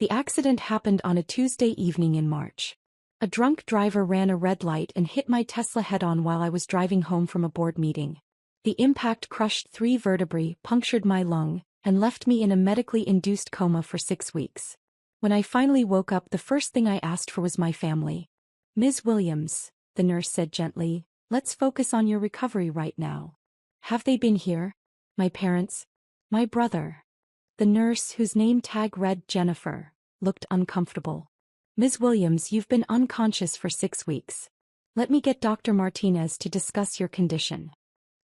The accident happened on a Tuesday evening in March. A drunk driver ran a red light and hit my Tesla head-on while I was driving home from a board meeting. The impact crushed 3 vertebrae, punctured my lung, and left me in a medically induced coma for 6 weeks. When I finally woke up, the first thing I asked for was my family. "Ms. Williams," the nurse said gently, "let's focus on your recovery right now." "Have they been here?" "My parents." "My brother." The nurse, whose name tag read Jennifer, looked uncomfortable. "Ms. Williams, you've been unconscious for 6 weeks. Let me get Dr. Martinez to discuss your condition."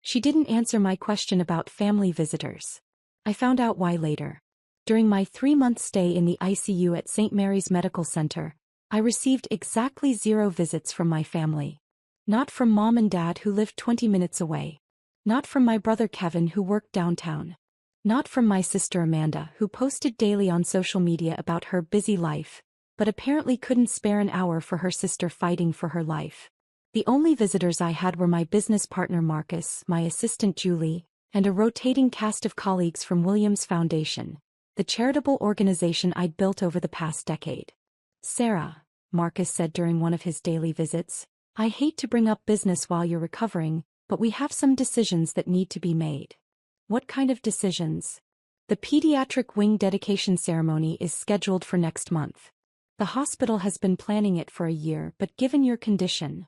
She didn't answer my question about family visitors. I found out why later. During my 3-month stay in the ICU at St. Mary's Medical Center, I received exactly 0 visits from my family. Not from mom and dad who lived 20 minutes away. Not from my brother Kevin who worked downtown. Not from my sister Amanda who posted daily on social media about her busy life, but apparently couldn't spare an hour for her sister fighting for her life. The only visitors I had were my business partner Marcus, my assistant Julie, and a rotating cast of colleagues from Williams Foundation, the charitable organization I'd built over the past decade. "Sarah," Marcus said during one of his daily visits, "I hate to bring up business while you're recovering, but we have some decisions that need to be made." "What kind of decisions?" "The pediatric wing dedication ceremony is scheduled for next month. The hospital has been planning it for a year, but given your condition..."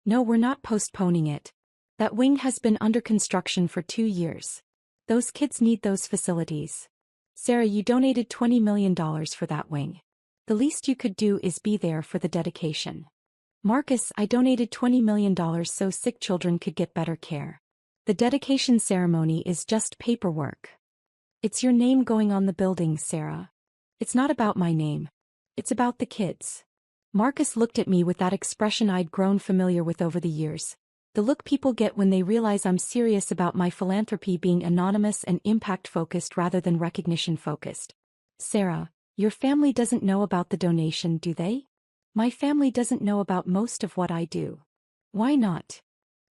"No, we're not postponing it. That wing has been under construction for 2 years. Those kids need those facilities. Sarah, you donated $20 million for that wing. The least you could do is be there for the dedication." "Marcus, I donated $20 million so sick children could get better care. The dedication ceremony is just paperwork. It's your name going on the building, Sarah. It's not about my name. It's about the kids." Marcus looked at me with that expression I'd grown familiar with over the years. The look people get when they realize I'm serious about my philanthropy being anonymous and impact-focused rather than recognition-focused. "Sarah, your family doesn't know about the donation, do they?" "My family doesn't know about most of what I do." "Why not?"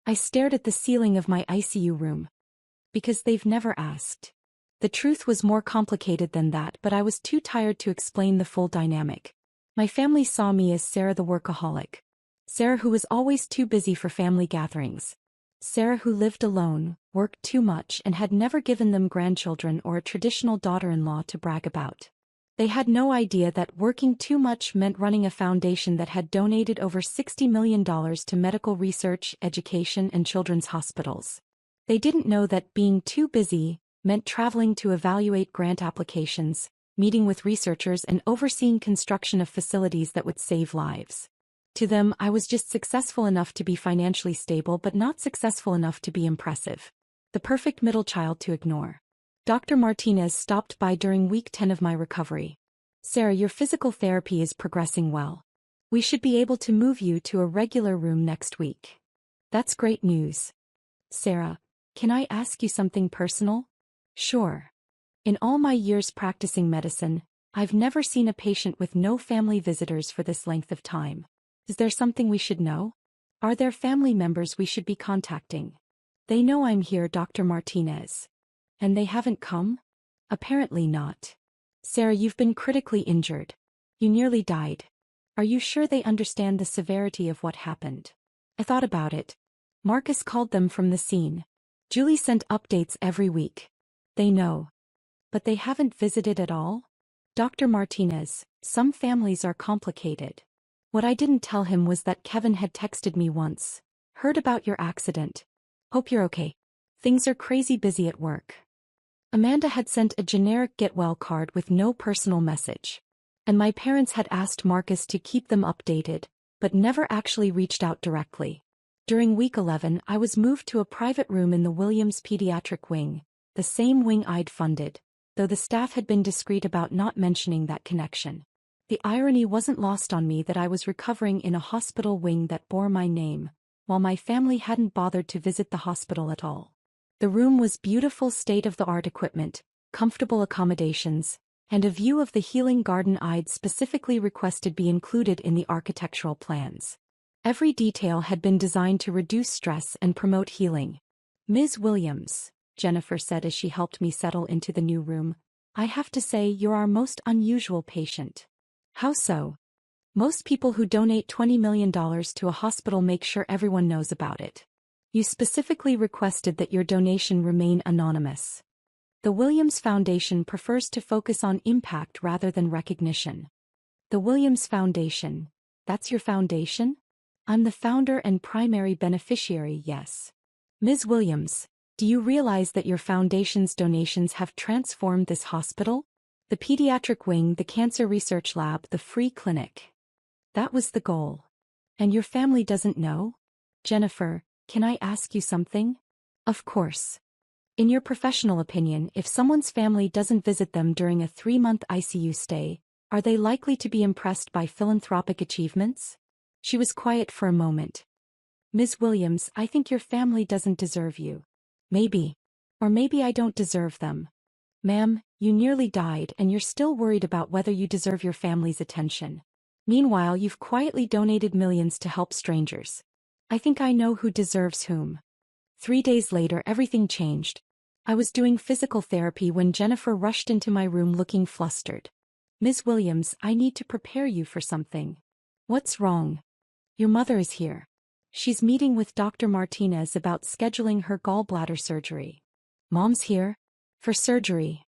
I stared at the ceiling of my ICU room. "Because they've never asked." The truth was more complicated than that, but I was too tired to explain the full dynamic. My family saw me as Sarah the workaholic. Sarah who was always too busy for family gatherings. Sarah who lived alone, worked too much, and had never given them grandchildren or a traditional daughter-in-law to brag about. They had no idea that working too much meant running a foundation that had donated over $60 million to medical research, education, and children's hospitals. They didn't know that being too busy meant traveling to evaluate grant applications, meeting with researchers, and overseeing construction of facilities that would save lives. To them, I was just successful enough to be financially stable but not successful enough to be impressive. The perfect middle child to ignore. Dr. Martinez stopped by during week 10 of my recovery. "Sarah, your physical therapy is progressing well. We should be able to move you to a regular room next week." "That's great news." "Sarah, can I ask you something personal?" "Sure." "In all my years practicing medicine, I've never seen a patient with no family visitors for this length of time. Is there something we should know? Are there family members we should be contacting?" "They know I'm here, Dr. Martinez." "And they haven't come?" "Apparently not." "Sarah, you've been critically injured. You nearly died. Are you sure they understand the severity of what happened?" I thought about it. Marcus called them from the scene. Julie sent updates every week. They know. But they haven't visited at all? "Dr. Martinez, some families are complicated." What I didn't tell him was that Kevin had texted me once. "Heard about your accident. Hope you're okay. Things are crazy busy at work." Amanda had sent a generic get well card with no personal message. And my parents had asked Marcus to keep them updated, but never actually reached out directly. During week 11, I was moved to a private room in the Williams Pediatric Wing, the same wing I'd funded, though the staff had been discreet about not mentioning that connection. The irony wasn't lost on me that I was recovering in a hospital wing that bore my name, while my family hadn't bothered to visit the hospital at all. The room was beautiful state-of-the-art equipment, comfortable accommodations, and a view of the healing garden I'd specifically requested be included in the architectural plans. Every detail had been designed to reduce stress and promote healing. "Ms. Williams," Jennifer said as she helped me settle into the new room, I have to say you're our most unusual patient. How so? Most people who donate $20 million to a hospital make sure everyone knows about it. You specifically requested that your donation remain anonymous. The Williams Foundation prefers to focus on impact rather than recognition. The Williams Foundation. That's your foundation? I'm the founder and primary beneficiary, yes. Ms. Williams, do you realize that your foundation's donations have transformed this hospital? The pediatric wing, the cancer research lab, the free clinic. That was the goal. And your family doesn't know? Jennifer, can I ask you something? Of course. In your professional opinion, if someone's family doesn't visit them during a 3-month ICU stay, are they likely to be impressed by philanthropic achievements? She was quiet for a moment. Ms. Williams, I think your family doesn't deserve you. Maybe. Or maybe I don't deserve them. Ma'am, you nearly died and you're still worried about whether you deserve your family's attention. Meanwhile, you've quietly donated millions to help strangers. I think I know who deserves whom. 3 days later, everything changed. I was doing physical therapy when Jennifer rushed into my room looking flustered. Ms. Williams, I need to prepare you for something. What's wrong? Your mother is here. She's meeting with Dr. Martinez about scheduling her gallbladder surgery. Mom's here? For surgery.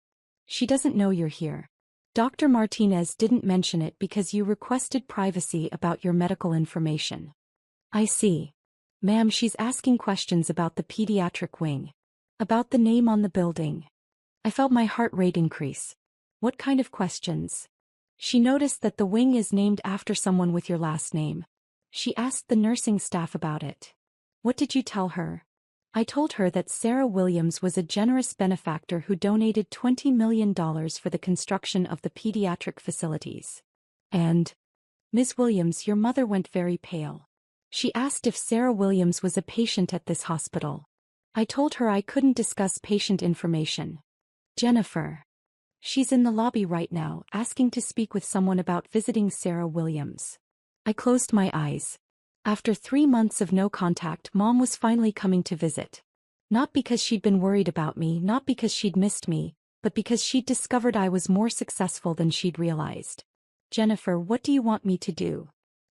She doesn't know you're here. Dr. Martinez didn't mention it because you requested privacy about your medical information. I see. Ma'am, she's asking questions about the pediatric wing. About the name on the building. I felt my heart rate increase. What kind of questions? She noticed that the wing is named after someone with your last name. She asked the nursing staff about it. What did you tell her? I told her that Sarah Williams was a generous benefactor who donated $20 million for the construction of the pediatric facilities. And, Ms. Williams, your mother went very pale. She asked if Sarah Williams was a patient at this hospital. I told her I couldn't discuss patient information. Jennifer. She's in the lobby right now, asking to speak with someone about visiting Sarah Williams. I closed my eyes. After 3 months of no contact, Mom was finally coming to visit. Not because she'd been worried about me, not because she'd missed me, but because she'd discovered I was more successful than she'd realized. Jennifer, what do you want me to do?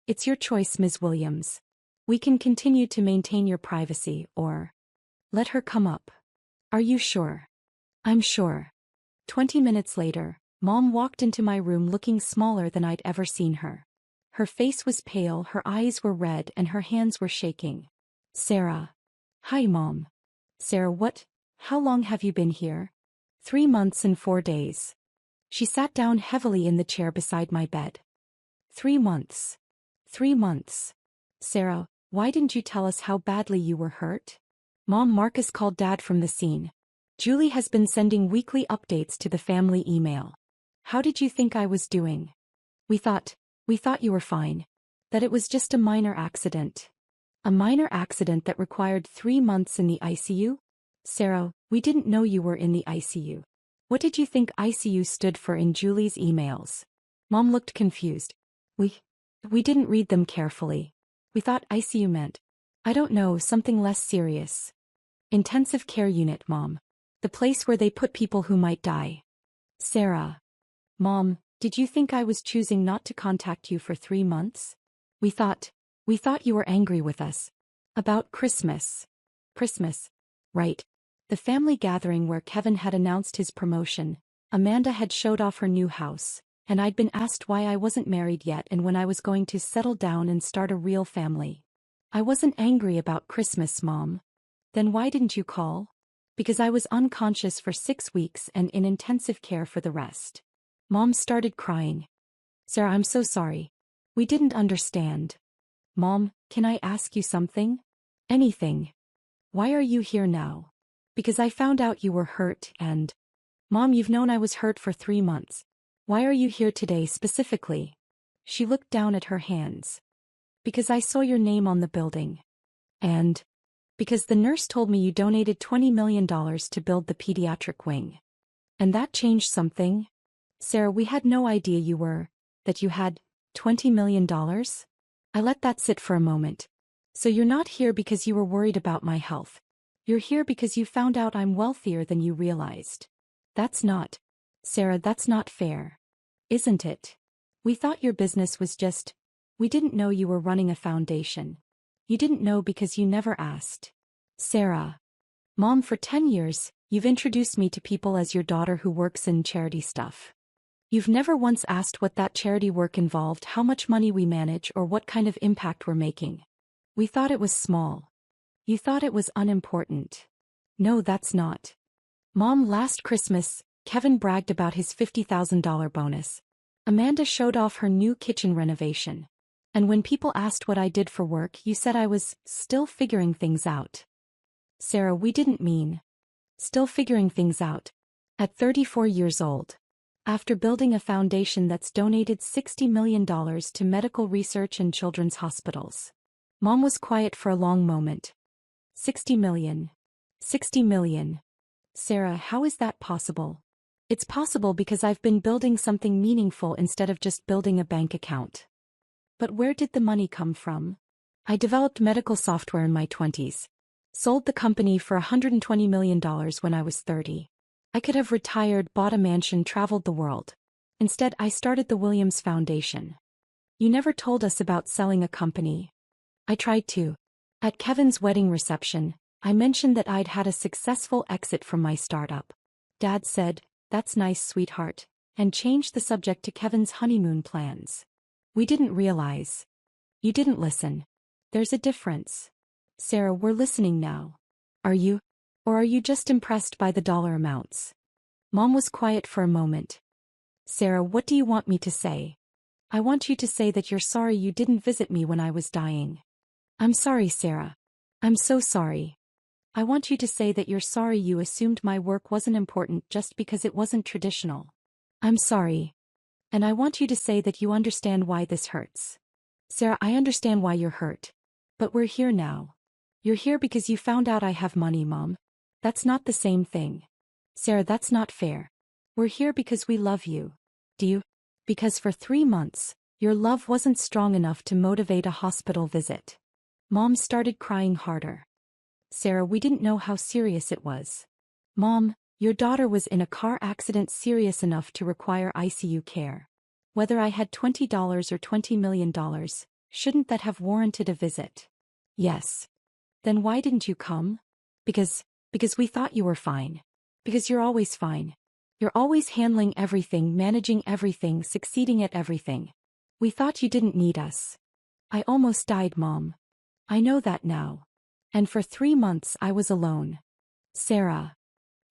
It's your choice, Ms. Williams. We can continue to maintain your privacy, or let her come up. Are you sure? I'm sure. 20 minutes later, Mom walked into my room looking smaller than I'd ever seen her. Her face was pale, her eyes were red, and her hands were shaking. Sarah. Hi, Mom. Sarah, what? How long have you been here? 3 months and 4 days. She sat down heavily in the chair beside my bed. 3 months. 3 months. Sarah, why didn't you tell us how badly you were hurt? Mom, Marcus called Dad from the scene. Julie has been sending weekly updates to the family email. How did you think I was doing? We thought you were fine. That it was just a minor accident. A minor accident that required 3 months in the ICU? Sarah, we didn't know you were in the ICU. What did you think ICU stood for in Julie's emails? Mom looked confused. We didn't read them carefully. We thought ICU meant, I don't know, something less serious. Intensive care unit, Mom. The place where they put people who might die. Sarah. Mom, did you think I was choosing not to contact you for 3 months? We thought you were angry with us. About Christmas. Christmas. Right. The family gathering where Kevin had announced his promotion. Amanda had showed off her new house, and I'd been asked why I wasn't married yet and when I was going to settle down and start a real family. I wasn't angry about Christmas, Mom. Then why didn't you call? Because I was unconscious for 6 weeks and in intensive care for the rest. Mom started crying. Sarah, I'm so sorry. We didn't understand. Mom, can I ask you something? Anything. Why are you here now? Because I found out you were hurt and... Mom, you've known I was hurt for 3 months. Why are you here today specifically? She looked down at her hands. Because I saw your name on the building. And... because the nurse told me you donated $20 million to build the pediatric wing. And that changed something? Sarah, we had no idea that you had $20 million? I let that sit for a moment. So you're not here because you were worried about my health. You're here because you found out I'm wealthier than you realized. That's not. Sarah, that's not fair. Isn't it? We thought your business was just... We didn't know you were running a foundation. You didn't know because you never asked. Sarah. Mom, for 10 years, you've introduced me to people as your daughter who works in charity stuff. You've never once asked what that charity work involved, how much money we manage, or what kind of impact we're making. We thought it was small. You thought it was unimportant. No, that's not. Mom, last Christmas, Kevin bragged about his $50,000 bonus. Amanda showed off her new kitchen renovation. And when people asked what I did for work, you said I was still figuring things out. Sarah, we didn't mean still figuring things out. At 34 years old. After building a foundation that's donated $60 million to medical research and children's hospitals. Mom was quiet for a long moment. 60 million. 60 million. Sarah, how is that possible? It's possible because I've been building something meaningful instead of just building a bank account. But where did the money come from? I developed medical software in my 20s. Sold the company for $120 million when I was 30. I could have retired, bought a mansion, traveled the world. Instead, I started the Williams Foundation. You never told us about selling a company. I tried to. At Kevin's wedding reception, I mentioned that I'd had a successful exit from my startup. Dad said, "That's nice, sweetheart," and changed the subject to Kevin's honeymoon plans. We didn't realize. You didn't listen. There's a difference. Sarah, we're listening now. Are you? Or are you just impressed by the dollar amounts? Mom was quiet for a moment. Sarah, what do you want me to say? I want you to say that you're sorry you didn't visit me when I was dying. I'm sorry, Sarah. I'm so sorry. I want you to say that you're sorry you assumed my work wasn't important just because it wasn't traditional. I'm sorry. And I want you to say that you understand why this hurts. Sarah, I understand why you're hurt. But we're here now. You're here because you found out I have money, Mom. That's not the same thing. Sarah, that's not fair. We're here because we love you. Do you? Because for 3 months, your love wasn't strong enough to motivate a hospital visit. Mom started crying harder. Sarah, we didn't know how serious it was. Mom, your daughter was in a car accident serious enough to require ICU care. Whether I had $20 or $20 million, shouldn't that have warranted a visit? Yes. Then why didn't you come? Because we thought you were fine. Because you're always fine. You're always handling everything, managing everything, succeeding at everything. We thought you didn't need us. I almost died, Mom. I know that now. And for 3 months I was alone. Sarah.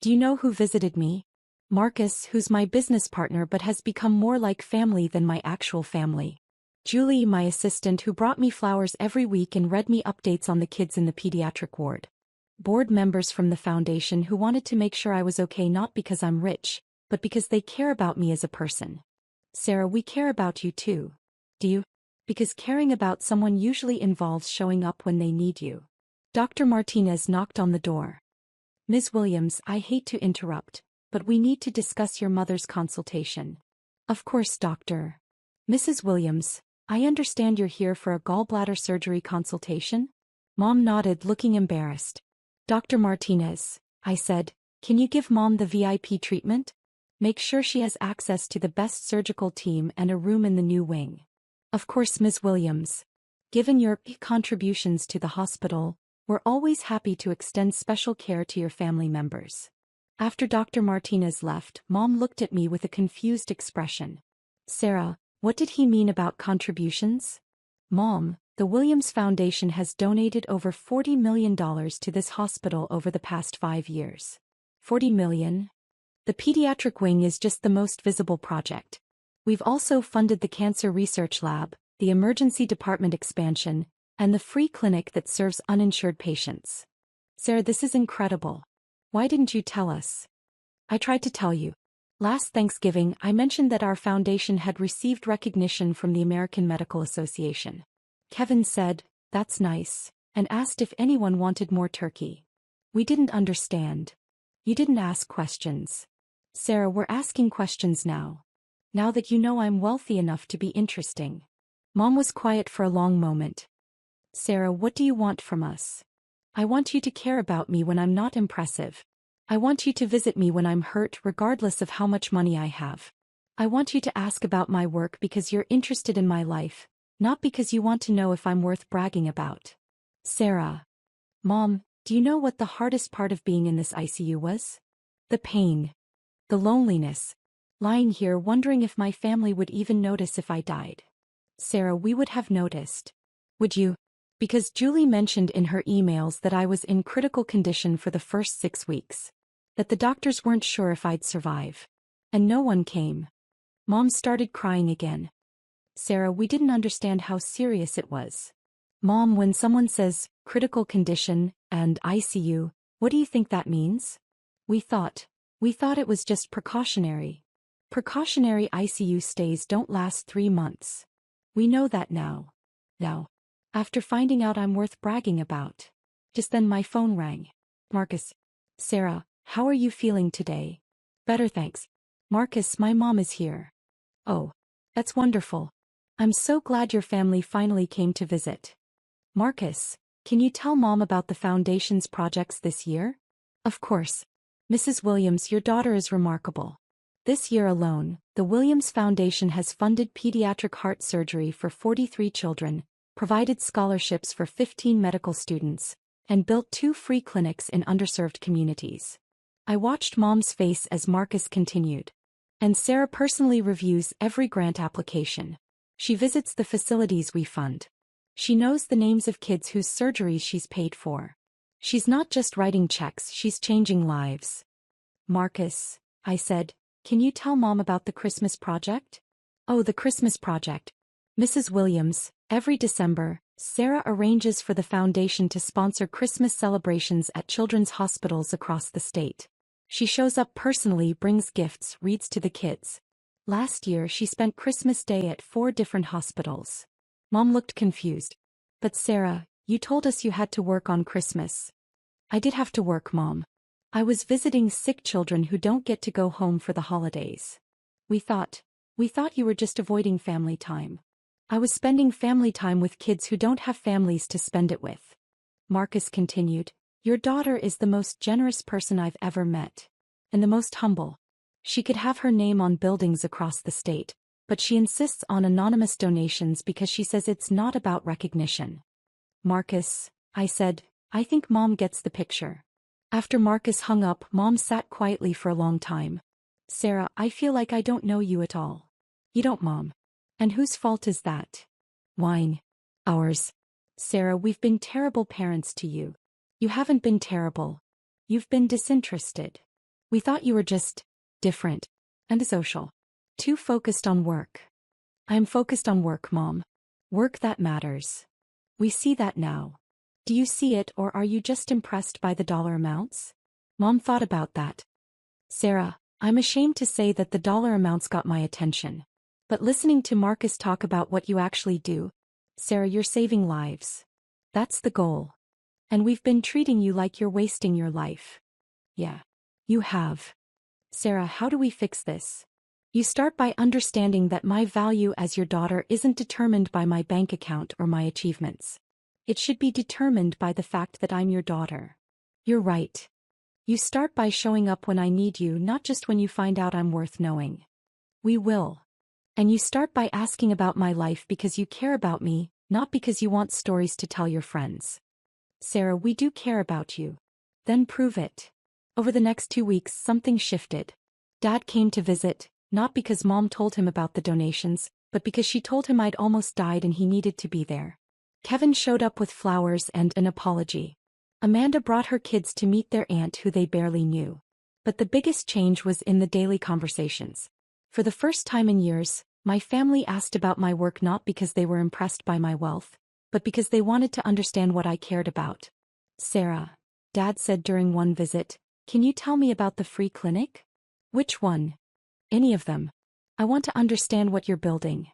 Do you know who visited me? Marcus, who's my business partner but has become more like family than my actual family. Julie, my assistant, who brought me flowers every week and read me updates on the kids in the pediatric ward. Board members from the foundation who wanted to make sure I was okay, not because I'm rich, but because they care about me as a person. Sarah, we care about you too. Do you? Because caring about someone usually involves showing up when they need you. Dr. Martinez knocked on the door. Ms. Williams, I hate to interrupt, but we need to discuss your mother's consultation. Of course, Doctor. Mrs. Williams, I understand you're here for a gallbladder surgery consultation? Mom nodded, looking embarrassed. Dr. Martinez, I said, can you give Mom the VIP treatment? Make sure she has access to the best surgical team and a room in the new wing. Of course, Ms. Williams. Given your contributions to the hospital, we're always happy to extend special care to your family members. After Dr. Martinez left, Mom looked at me with a confused expression. Sarah, what did he mean about contributions? Mom, the Williams Foundation has donated over $40 million to this hospital over the past 5 years. 40 million? The pediatric wing is just the most visible project. We've also funded the cancer research lab, the emergency department expansion, and the free clinic that serves uninsured patients. Sarah, this is incredible. Why didn't you tell us? I tried to tell you. Last Thanksgiving, I mentioned that our foundation had received recognition from the American Medical Association. Kevin said, "That's nice," and asked if anyone wanted more turkey. We didn't understand. You didn't ask questions. Sarah, we're asking questions now. Now that you know I'm wealthy enough to be interesting. Mom was quiet for a long moment. Sarah, what do you want from us? I want you to care about me when I'm not impressive. I want you to visit me when I'm hurt regardless of how much money I have. I want you to ask about my work because you're interested in my life, not because you want to know if I'm worth bragging about. Sarah. Mom, do you know what the hardest part of being in this ICU was? The pain. The loneliness. Lying here wondering if my family would even notice if I died. Sarah, we would have noticed. Would you? Because Julie mentioned in her emails that I was in critical condition for the first 6 weeks. That the doctors weren't sure if I'd survive. And no one came. Mom started crying again. Sarah, we didn't understand how serious it was. Mom, when someone says, critical condition, and ICU, what do you think that means? We thought it was just precautionary. Precautionary ICU stays don't last 3 months. We know that now. Now. After finding out I'm worth bragging about. Just then my phone rang. Marcus. Sarah, how are you feeling today? Better, thanks. Marcus, my mom is here. Oh. That's wonderful. I'm so glad your family finally came to visit. Marcus, can you tell Mom about the Foundation's projects this year? Of course. Mrs. Williams, your daughter is remarkable. This year alone, the Williams Foundation has funded pediatric heart surgery for 43 children, provided scholarships for 15 medical students, and built 2 free clinics in underserved communities. I watched Mom's face as Marcus continued. And Sarah personally reviews every grant application. She visits the facilities we fund. She knows the names of kids whose surgeries she's paid for. She's not just writing checks, she's changing lives. Marcus, I said, can you tell Mom about the Christmas project? Oh, the Christmas project. Mrs. Williams, every December, Sarah arranges for the foundation to sponsor Christmas celebrations at children's hospitals across the state. She shows up personally, brings gifts, reads to the kids. Last year she spent Christmas Day at 4 different hospitals. Mom looked confused. But Sarah, you told us you had to work on Christmas. I did have to work, Mom. I was visiting sick children who don't get to go home for the holidays. We thought you were just avoiding family time. I was spending family time with kids who don't have families to spend it with. Marcus continued, your daughter is the most generous person I've ever met. And the most humble. She could have her name on buildings across the state, but she insists on anonymous donations because she says it's not about recognition. Marcus, I said, I think Mom gets the picture. After Marcus hung up, Mom sat quietly for a long time. Sarah, I feel like I don't know you at all. You don't, Mom. And whose fault is that? Mine. Ours. Sarah, we've been terrible parents to you. You haven't been terrible. You've been disinterested. We thought you were just different and social. Too focused on work. I'm focused on work, Mom. Work that matters. We see that now. Do you see it, or are you just impressed by the dollar amounts? Mom thought about that. Sarah, I'm ashamed to say that the dollar amounts got my attention. But listening to Marcus talk about what you actually do, Sarah, you're saving lives. That's the goal. And we've been treating you like you're wasting your life. Yeah. You have. Sarah, how do we fix this? You start by understanding that my value as your daughter isn't determined by my bank account or my achievements. It should be determined by the fact that I'm your daughter. You're right. You start by showing up when I need you, not just when you find out I'm worth knowing. We will. And you start by asking about my life because you care about me, not because you want stories to tell your friends. Sarah, we do care about you. Then prove it. Over the next 2 weeks, something shifted. Dad came to visit, not because Mom told him about the donations, but because she told him I'd almost died and he needed to be there. Kevin showed up with flowers and an apology. Amanda brought her kids to meet their aunt who they barely knew. But the biggest change was in the daily conversations. For the first time in years, my family asked about my work not because they were impressed by my wealth, but because they wanted to understand what I cared about. Sarah, Dad said during one visit, can you tell me about the free clinic? Which one? Any of them. I want to understand what you're building.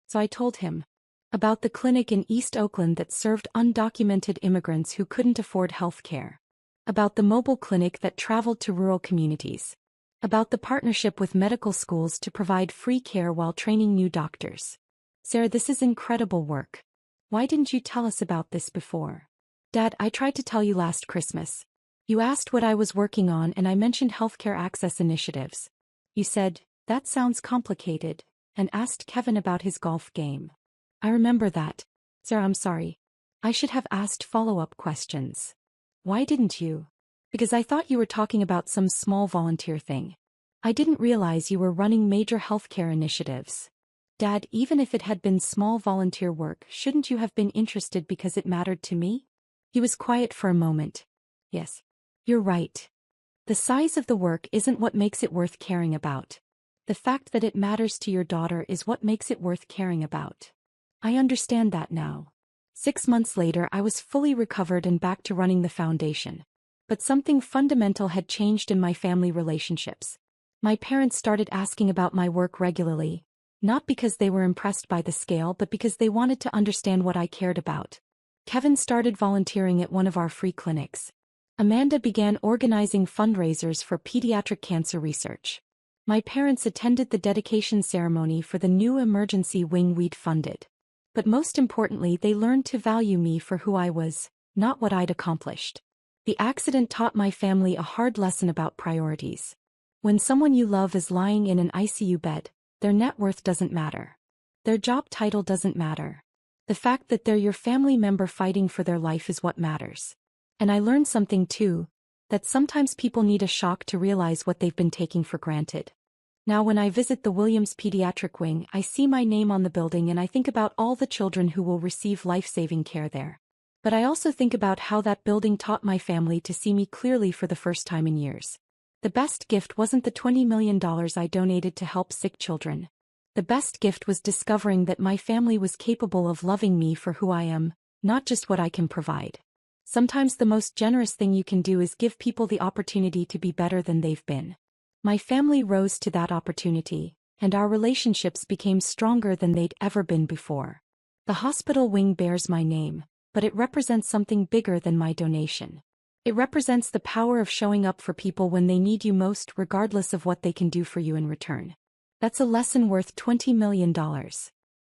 So I told him. About the clinic in East Oakland that served undocumented immigrants who couldn't afford health care. About the mobile clinic that traveled to rural communities. About the partnership with medical schools to provide free care while training new doctors. Sarah, this is incredible work. Why didn't you tell us about this before? Dad, I tried to tell you last Christmas. You asked what I was working on and I mentioned healthcare access initiatives. You said, "That sounds complicated," and asked Kevin about his golf game. I remember that. Sarah, I'm sorry. I should have asked follow-up questions. Why didn't you? Because I thought you were talking about some small volunteer thing. I didn't realize you were running major healthcare initiatives. Dad, even if it had been small volunteer work, shouldn't you have been interested because it mattered to me? He was quiet for a moment. Yes. You're right. The size of the work isn't what makes it worth caring about. The fact that it matters to your daughter is what makes it worth caring about. I understand that now. 6 months later, I was fully recovered and back to running the foundation. But something fundamental had changed in my family relationships. My parents started asking about my work regularly, not because they were impressed by the scale but because they wanted to understand what I cared about. Kevin started volunteering at one of our free clinics. Amanda began organizing fundraisers for pediatric cancer research. My parents attended the dedication ceremony for the new emergency wing we'd funded. But most importantly, they learned to value me for who I was, not what I'd accomplished. The accident taught my family a hard lesson about priorities. When someone you love is lying in an ICU bed, their net worth doesn't matter. Their job title doesn't matter. The fact that they're your family member fighting for their life is what matters. And I learned something too, that sometimes people need a shock to realize what they've been taking for granted. Now when I visit the Williams Pediatric Wing, I see my name on the building and I think about all the children who will receive life-saving care there. But I also think about how that building taught my family to see me clearly for the first time in years. The best gift wasn't the $20 million I donated to help sick children. The best gift was discovering that my family was capable of loving me for who I am, not just what I can provide. Sometimes the most generous thing you can do is give people the opportunity to be better than they've been. My family rose to that opportunity, and our relationships became stronger than they'd ever been before. The hospital wing bears my name, but it represents something bigger than my donation. It represents the power of showing up for people when they need you most, regardless of what they can do for you in return. That's a lesson worth $20 million.